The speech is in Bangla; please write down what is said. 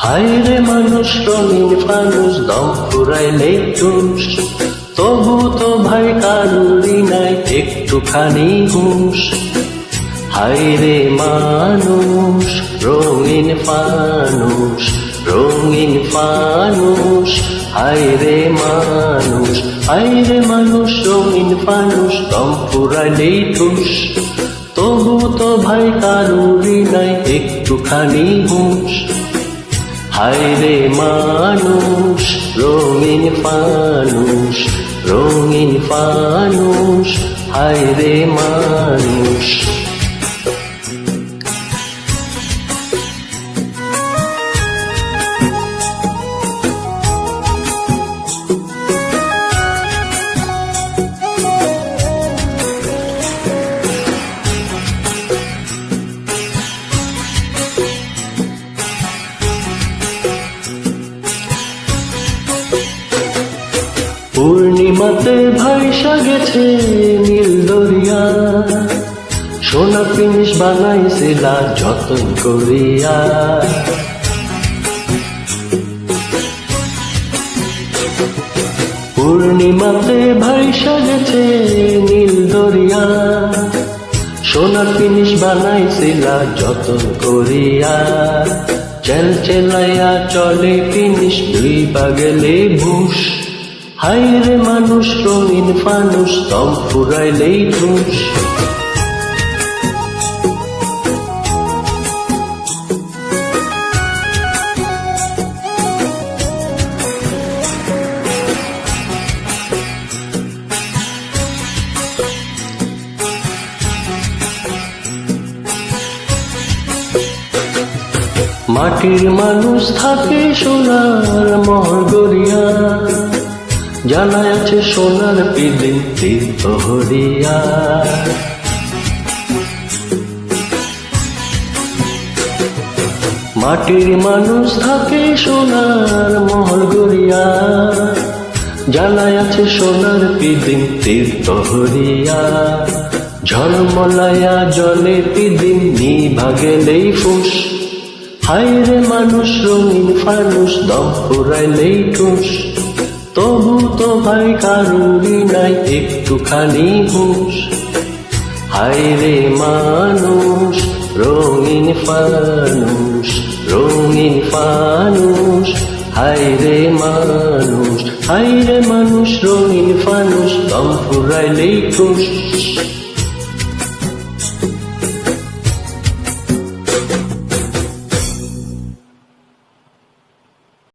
হায়রে মানুষ রঙিন ফানুষ দম ফুরাইলে দোষ, তবু তো ভাই কারুরই নাই একটুখানি হুঁশ। হায়রে মানুষ রঙিন ফানুষ, রঙিন ফানুষ, হায়রে মানুষ, হায়রে মানুষ রঙিন ফানুষ দম ফুরাইলেই ঠুস, তবু তো ভাই কারুরই নাই একটুখানি হুঁশ। হায়রে মানুষ রঙিন ফানুষ, রঙিন ফানুষ, হায়রে মানুষ। পূর্ণিমাতে ভাইসা গেছে নীল দরিয়া, সোনা পিনিস বানাইছিলা যতন করিয়া। পূর্ণিমাতে ভাইসা গেছে নীল দরিয়া, সোনার পিনিস বানাইছিলা যতন করিয়া। চেল চেলাইয়া চলে পিনিস দুই বাগেলে ভুষ, হায়রে মানুষ রঙিন ফানুষ দম ফুরাইলেই ঠুস। মাটির মানুষ থাকে সোনার মহর গড়িয়া, জানা আছে সোনার পিদিন তীর্থ হরিয়া। মাটির মানুষ থাকে সোনার মহল গড়িয়া, জানা আছে সোনার পিদিন তীর্থ হরিয়া। ঝলমলায়া জলে পিদিন নিভা গেলেই ফুস, হায়রে মানুষ রঙিন ফানুষ দম ফুরাইলেই ঠুস, তবু তো ভাই কারুরই নাই একটুখানি হুঁশ। হায়রে মানুষ রঙিন ফানুষ, রঙিন ফানুষ, হায়রে মানুষ, হায়রে মানুষ রঙিন ফানুষ দম ফুরাইলেই ঠুস।